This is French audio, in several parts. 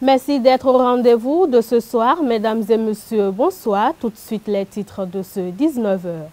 Merci d'être au rendez-vous de ce soir. Mesdames et messieurs, bonsoir. Tout de suite les titres de ce 19h.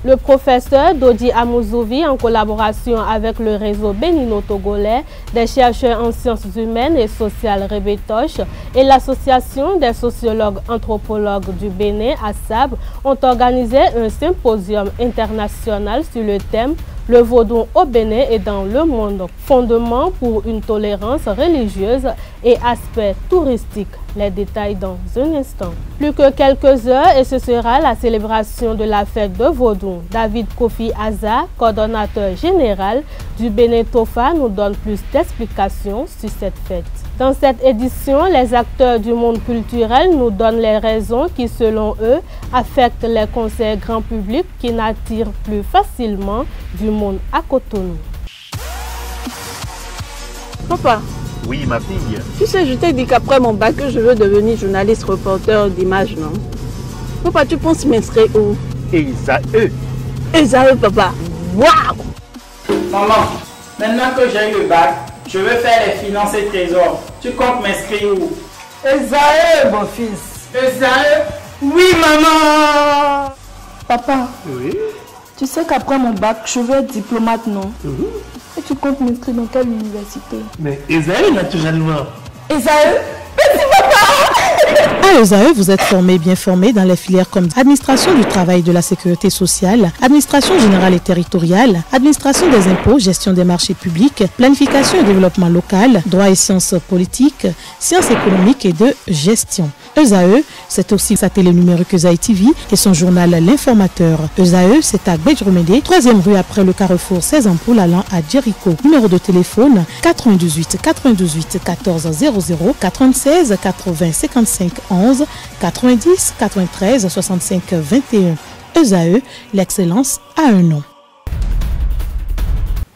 Le professeur Dodi Amouzovi, en collaboration avec le réseau bénino-togolais des chercheurs en sciences humaines et sociales Rebetoche et l'association des sociologues anthropologues du Bénin, ASAB, ont organisé un symposium international sur le thème « Le vaudou au Bénin et dans le monde, fondement pour une tolérance religieuse et aspect touristique ». Les détails dans un instant. Plus que quelques heures et ce sera la célébration de la fête de Vaudou. David Kofi Aza, coordonnateur général du Bénin Tofa, nous donne plus d'explications sur cette fête. Dans cette édition, les acteurs du monde culturel nous donnent les raisons qui, selon eux, affectent les concerts grand public qui n'attirent plus facilement du monde à Cotonou. Papa. Oui, ma fille. Tu sais, je t'ai dit qu'après mon bac, je veux devenir journaliste reporter d'images, non? Papa, tu penses m'inscrire où? Esaü. Esaü, papa. Waouh! Maman, maintenant que j'ai eu le bac, je veux faire les finances et trésors. Tu comptes m'inscrire où? Esaü, mon fils. Esaü? Oui, maman! Papa. Oui. Tu sais qu'après mon bac, je veux être diplomate, non? Et tu comptes m'inscrire dans quelle université? Mais Esaü, naturellement. Esaü? Merci, papa! À Esaü, vous êtes bien formé dans les filières comme administration du travail et de la sécurité sociale, administration générale et territoriale, administration des impôts, gestion des marchés publics, planification et développement local, droit et sciences politiques, sciences économiques et de gestion. Esaü, c'est aussi sa télé numérique Esaü TV et son journal L'Informateur. Esaü, c'est à Bédjoumédé, 3e rue après le carrefour 16 ampoules allant à Jericho. Numéro de téléphone 98 98 14 00 96 80 55 11 90 93 65 21. Esaü, l'excellence a un nom.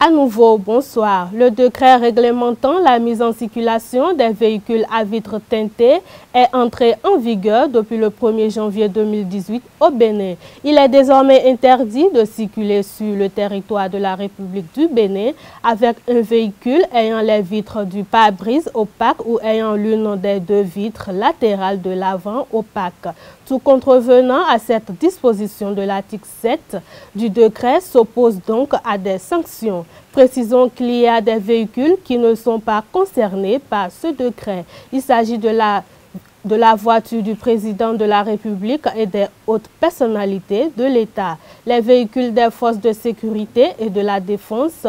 À nouveau, bonsoir. Le décret réglementant la mise en circulation des véhicules à vitres teintées est entré en vigueur depuis le 1er janvier 2018 au Bénin. Il est désormais interdit de circuler sur le territoire de la République du Bénin avec un véhicule ayant les vitres du pare-brise opaque ou ayant l'une des deux vitres latérales de l'avant opaque. Tout contrevenant à cette disposition de l'article 7 du décret s'oppose donc à des sanctions. Précisons qu'il y a des véhicules qui ne sont pas concernés par ce décret. Il s'agit de la voiture du président de la République et des hautes personnalités de l'État. Les véhicules des forces de sécurité et de la défense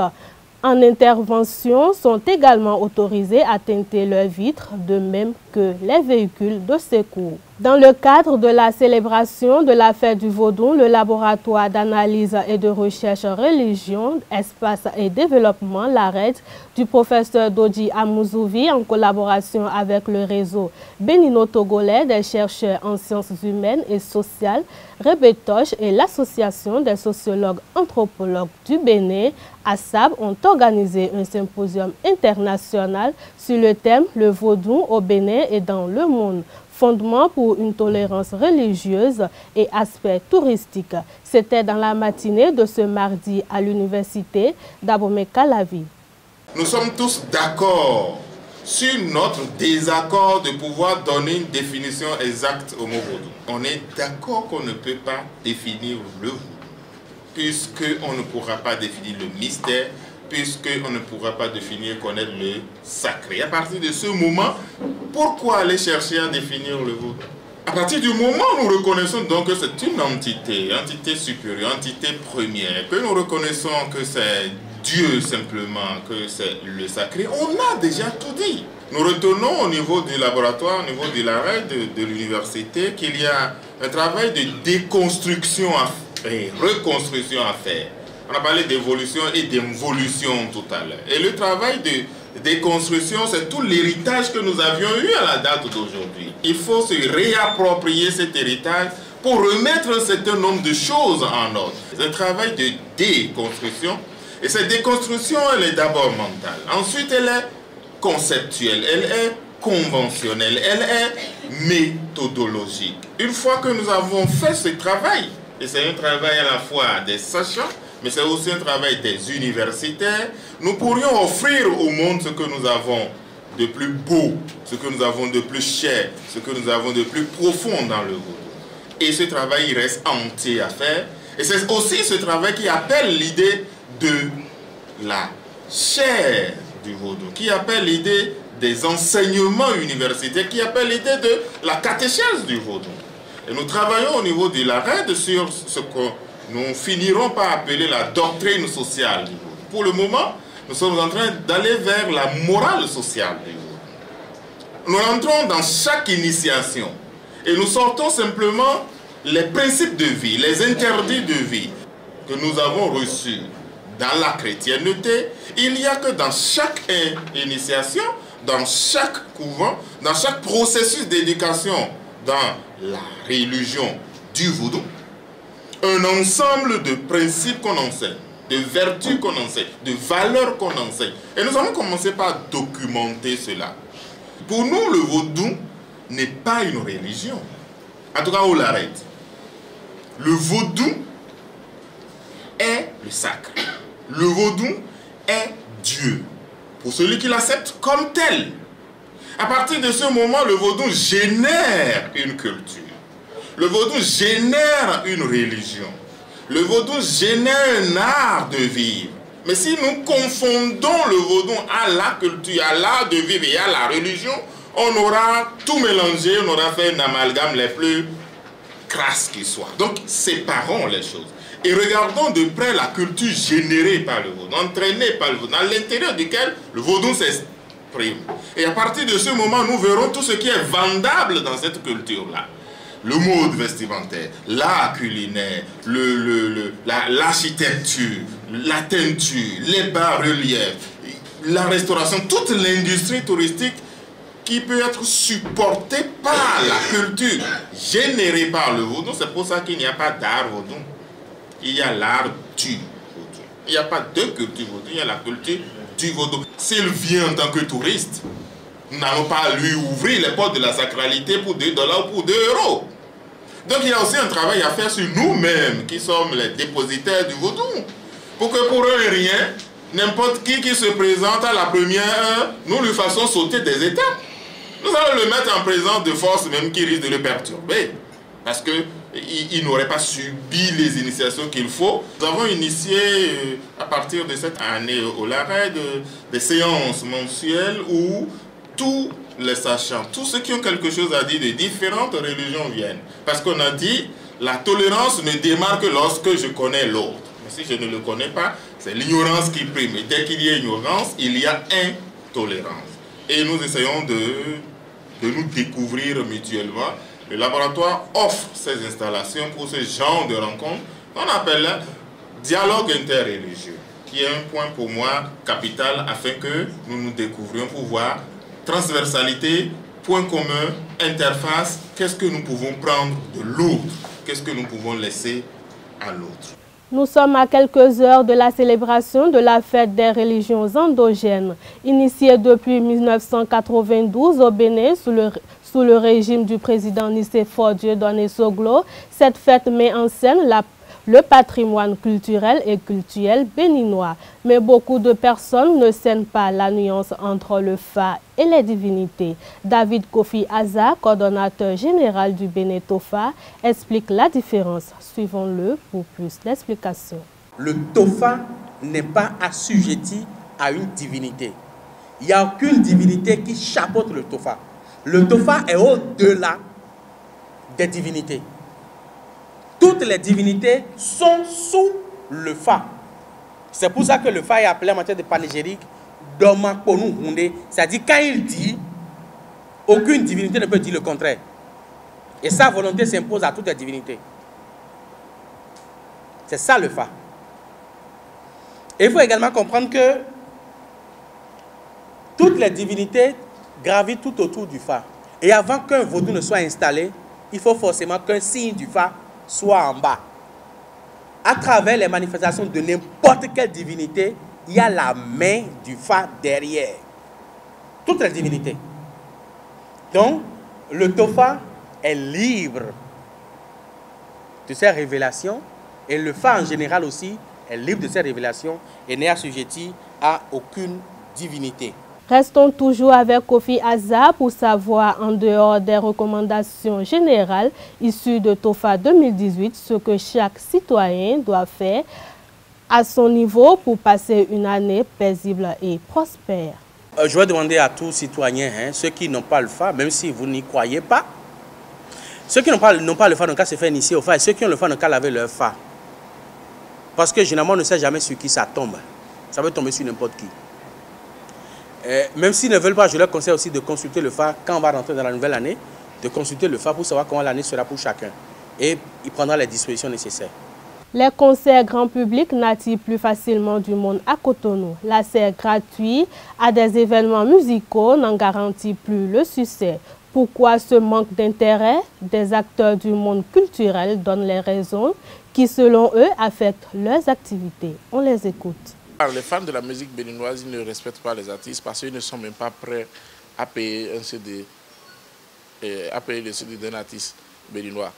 en intervention sont également autorisés à teinter leurs vitres, de même que les véhicules de secours. Dans le cadre de la célébration de la fête du Vaudou, le laboratoire d'analyse et de recherche religion, espace et développement, l'ARED, du professeur Dodi Amouzovi, en collaboration avec le réseau bénino-togolais des chercheurs en sciences humaines et sociales, Rebetoche et l'association des sociologues anthropologues du Bénin, ASAB, ont organisé un symposium international sur le thème « Le vaudou au Bénin et dans le monde ». Fondement pour une tolérance religieuse et aspect touristique. C'était dans la matinée de ce mardi à l'université d'Abomey-Calavi. Nous sommes tous d'accord sur notre désaccord de pouvoir donner une définition exacte au mot vaudou. On est d'accord qu'on ne peut pas définir le vaudou, puisqu'on ne pourra pas définir le mystère, puisqu'on ne pourra pas définir, connaître le sacré. À partir de ce moment, pourquoi aller chercher à définir le vaudou? À partir du moment où nous reconnaissons donc que c'est une entité supérieure, entité première, que nous reconnaissons que c'est Dieu simplement, que c'est le sacré, on a déjà tout dit. Nous retenons au niveau du laboratoire, au niveau de l'arrêt de l'université, qu'il y a un travail de déconstruction et reconstruction à faire. On a parlé d'évolution et d'involution tout à l'heure. Et le travail de déconstruction, c'est tout l'héritage que nous avions eu à la date d'aujourd'hui. Il faut se réapproprier cet héritage pour remettre un certain nombre de choses en ordre. C'est un travail de déconstruction. Et cette déconstruction, elle est d'abord mentale. Ensuite, elle est conceptuelle, elle est conventionnelle, elle est méthodologique. Une fois que nous avons fait ce travail, et c'est un travail à la fois des sachants, mais c'est aussi un travail des universitaires, nous pourrions offrir au monde ce que nous avons de plus beau, ce que nous avons de plus cher, ce que nous avons de plus profond dans le vaudou. Et ce travail, il reste entier à faire. Et c'est aussi ce travail qui appelle l'idée de la chair du vaudou, qui appelle l'idée des enseignements universitaires, qui appelle l'idée de la catéchèse du vaudou. Et nous travaillons au niveau de la RAID sur ce que nous finirons par appeler la doctrine sociale du vaudou. Pour le moment, nous sommes en train d'aller vers la morale sociale du vaudou. Nous rentrons dans chaque initiation et nous sortons simplement les principes de vie, les interdits de vie que nous avons reçus dans la chrétienté. Il n'y a que dans chaque initiation, dans chaque couvent, dans chaque processus d'éducation dans la religion du vaudou, un ensemble de principes qu'on enseigne, de vertus qu'on enseigne, de valeurs qu'on enseigne. Et nous allons commencer par documenter cela. Pour nous, le vaudou n'est pas une religion. En tout cas, on l'arrête. Le vaudou est le sacre. Le vaudou est Dieu. Pour celui qui l'accepte comme tel. À partir de ce moment, le vaudou génère une culture. Le vaudou génère une religion. Le vaudou génère un art de vivre. Mais si nous confondons le vaudou à la culture, à l'art de vivre et à la religion, on aura tout mélangé, on aura fait un amalgame les plus crasses qui soit. Donc, séparons les choses. Et regardons de près la culture générée par le vaudou, entraînée par le vaudou, à l'intérieur duquel le vaudou s'exprime. Et à partir de ce moment, nous verrons tout ce qui est vendable dans cette culture-là. Le mode vestimentaire, l'art culinaire, l'architecture, la teinture, les bas-reliefs, la restauration, toute l'industrie touristique qui peut être supportée par la culture générée par le vaudou. C'est pour ça qu'il n'y a pas d'art vaudou. Il y a l'art du vaudou. Il n'y a pas de culture vaudou, il y a la culture du vaudou. S'il vient en tant que touriste, nous n'allons pas lui ouvrir les portes de la sacralité pour $2 ou pour 2 €. Donc il y a aussi un travail à faire sur nous-mêmes, qui sommes les dépositaires du vaudou. Pour que pour un rien, n'importe qui se présente à la première heure, nous lui fassons sauter des étapes. Nous allons le mettre en présence de forces même qui risquent de le perturber. Parce qu'il n'aurait pas subi les initiations qu'il faut. Nous avons initié, à partir de cette année au LARED, des séances mensuelles où tous les sachants, tous ceux qui ont quelque chose à dire de différentes religions viennent. Parce qu'on a dit, la tolérance ne démarre que lorsque je connais l'autre. Mais si je ne le connais pas, c'est l'ignorance qui prime. Et dès qu'il y a ignorance, il y a intolérance. Et nous essayons de nous découvrir mutuellement. Le laboratoire offre ces installations pour ce genre de rencontre qu'on appelle dialogue interreligieux, qui est un point pour moi capital afin que nous nous découvrions pour voir transversalité, point commun, interface, qu'est-ce que nous pouvons prendre de l'autre, qu'est-ce que nous pouvons laisser à l'autre. Nous sommes à quelques heures de la célébration de la fête des religions endogènes. Initiée depuis 1992 au Bénin sous le régime du président Nicéphore Dieudonné Soglo, cette fête met en scène le patrimoine culturel et cultuel béninois. Mais beaucoup de personnes ne scènent pas la nuance entre le Fa et les divinités. David Kofi Aza, coordonnateur général du Bénin Tofa, explique la différence. Suivons-le pour plus d'explications. Le Tofa n'est pas assujetti à une divinité. Il n'y a aucune divinité qui chapeaute le Tofa. Le Tofa est au-delà des divinités. Toutes les divinités sont sous le Fa. C'est pour ça que le Fa est appelé en matière de panégyrique Domakonu Hunde. C'est-à-dire quand il dit, aucune divinité ne peut dire le contraire. Et sa volonté s'impose à toutes les divinités. C'est ça le Fa. Et il faut également comprendre que toutes les divinités gravitent tout autour du Fa. Et avant qu'un vaudou ne soit installé, il faut forcément qu'un signe du Fa soit en bas. À travers les manifestations de n'importe quelle divinité, il y a la main du Fa derrière. Toutes les divinités. Donc, le Tofa est libre de ses révélations et le Fa en général aussi est libre de ses révélations et n'est assujetti à aucune divinité. Restons toujours avec Kofi Aza pour savoir, en dehors des recommandations générales issues de TOFA 2018, ce que chaque citoyen doit faire à son niveau pour passer une année paisible et prospère. Je vais demander à tous citoyens, ceux qui n'ont pas le FA, même si vous n'y croyez pas, ceux qui n'ont pas le FA n'ont qu'à se faire initier au FA, et ceux qui ont le FA n'ont qu'à laver leur FA. Parce que généralement, on ne sait jamais sur qui ça tombe. Ça peut tomber sur n'importe qui. Même s'ils ne veulent pas, je leur conseille aussi de consulter le FA quand on va rentrer dans la nouvelle année, de consulter le FA pour savoir comment l'année sera pour chacun. Et il prendra les dispositions nécessaires. Les concerts grand public n'attirent plus facilement du monde à Cotonou. L'accès gratuit à des événements musicaux n'en garantit plus le succès. Pourquoi ce manque d'intérêt des acteurs du monde culturel donne les raisons qui, selon eux, affectent leurs activités? On les écoute. Les fans de la musique béninoise, ils ne respectent pas les artistes parce qu'ils ne sont même pas prêts à payer un CD, à payer le CD d'un artiste béninois.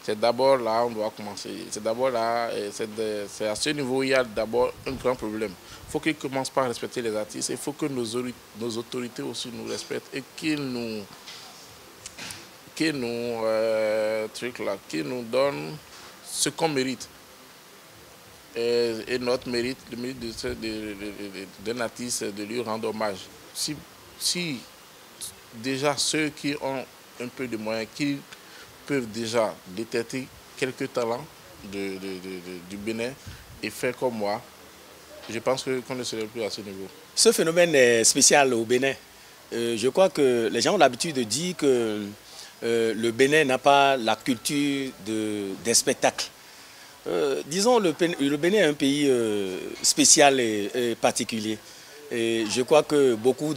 C'est d'abord là on doit commencer. C'est d'abord là, c'est à ce niveau où il y a d'abord un grand problème. Il faut qu'ils commencent par respecter les artistes. Il faut que nos autorités aussi nous respectent et qu'ils nous donnent ce qu'on mérite. Et notre mérite, le mérite d'un artiste, de lui rendre hommage. Si déjà ceux qui ont un peu de moyens, qui peuvent déjà détecter quelques talents du Bénin et faire comme moi, je pense qu'on ne serait plus à ce niveau. Ce phénomène est spécial au Bénin. Je crois que les gens ont l'habitude de dire que le Bénin n'a pas la culture des spectacles. Disons, le Bénin est un pays spécial et particulier. Et je crois que beaucoup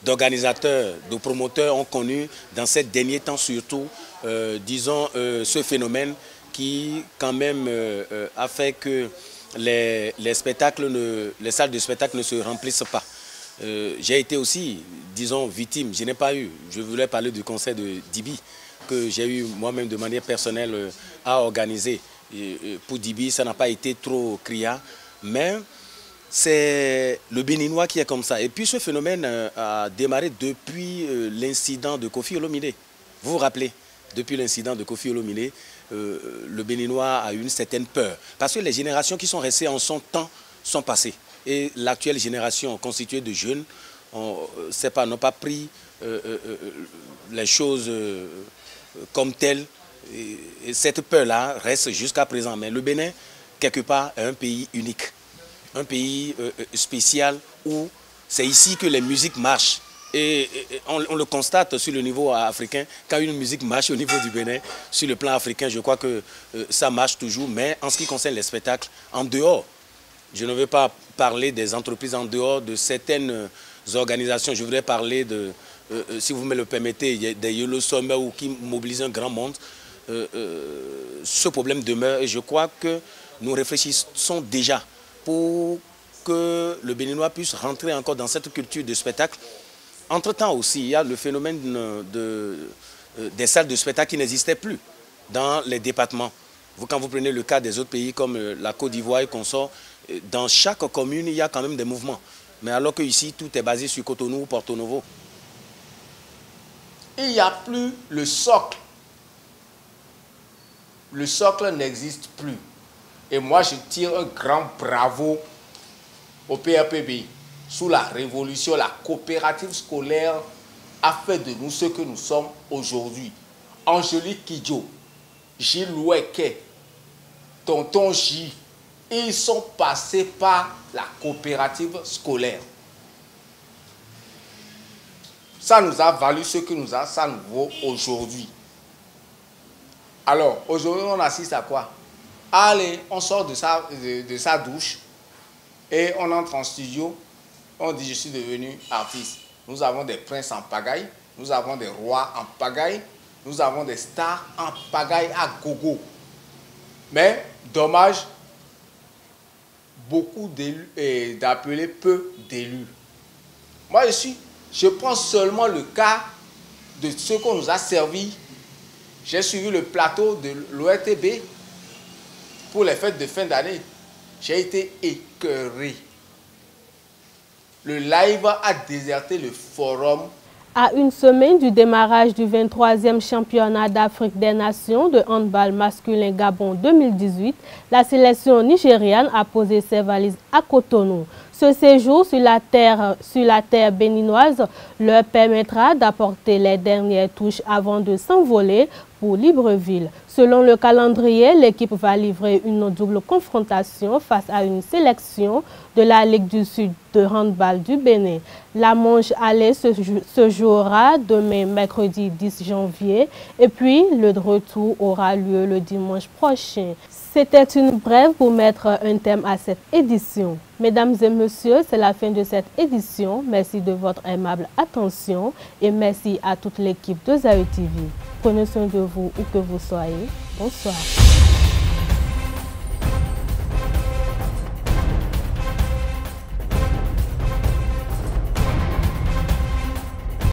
d'organisateurs, de promoteurs ont connu dans ces derniers temps surtout, disons, ce phénomène qui quand même a fait que les salles de spectacle ne se remplissent pas. J'ai été aussi, disons, victime. Je n'ai pas eu, je voulais parler du concert de Dibi, que j'ai eu moi-même de manière personnelle à organiser. Pour Dibi, ça n'a pas été trop criard, mais c'est le Béninois qui est comme ça. Et puis ce phénomène a démarré depuis l'incident de Kofi Olomide. Vous vous rappelez, depuis l'incident de Kofi Olomide, le Béninois a eu une certaine peur. Parce que les générations qui sont restées en son temps sont passées. Et l'actuelle génération constituée de jeunes n'ont pas pris les choses comme telles. Et cette peur-là reste jusqu'à présent. Mais le Bénin, quelque part, est un pays unique. Un pays spécial où c'est ici que les musiques marchent. Et on le constate sur le niveau africain. Quand une musique marche au niveau du Bénin, sur le plan africain, je crois que ça marche toujours. Mais en ce qui concerne les spectacles, en dehors, je ne veux pas parler des entreprises en dehors de certaines organisations. Je voudrais parler de, si vous me le permettez, des Yellow Summer qui mobilisent un grand monde. Ce problème demeure et je crois que nous réfléchissons déjà pour que le Béninois puisse rentrer encore dans cette culture de spectacle. Entre-temps aussi, il y a le phénomène des salles de spectacle qui n'existaient plus dans les départements. Quand vous prenez le cas des autres pays comme la Côte d'Ivoire et consorts, dans chaque commune, il y a quand même des mouvements. Mais alors qu'ici, tout est basé sur Cotonou ou Porto Novo. Il n'y a plus le socle. Le socle n'existe plus. Et moi, je tire un grand bravo au PRPB. Sous la révolution, la coopérative scolaire a fait de nous ce que nous sommes aujourd'hui. Angélique Kidjo, Gilles Loueke, Tonton J, ils sont passés par la coopérative scolaire. Ça nous a valu ce que ça nous vaut aujourd'hui. Alors, aujourd'hui, on assiste à quoi? Allez, on sort de sa douche et on entre en studio. On dit, je suis devenu artiste. Nous avons des princes en pagaille, nous avons des rois en pagaille, nous avons des stars en pagaille à gogo. Mais, dommage, beaucoup d'élus, d'appeler peu d'élus. Moi, je prends seulement le cas de ce qu'on nous a servi. J'ai suivi le plateau de l'ORTB pour les fêtes de fin d'année. J'ai été écœuré. Le live a déserté le forum. À une semaine du démarrage du 23e championnat d'Afrique des Nations de handball masculin Gabon 2018, la sélection nigériane a posé ses valises à Cotonou. Ce séjour sur la terre béninoise leur permettra d'apporter les dernières touches avant de s'envoler pour Libreville. Selon le calendrier, l'équipe va livrer une double confrontation face à une sélection de la Ligue du Sud de handball du Bénin. La manche aller se jouera demain mercredi 10 janvier et puis le retour aura lieu le dimanche prochain. C'était une brève pour mettre un thème à cette édition. Mesdames et messieurs, c'est la fin de cette édition. Merci de votre aimable attention et merci à toute l'équipe de Zaï TV. Prenez soin de vous où que vous soyez. Bonsoir.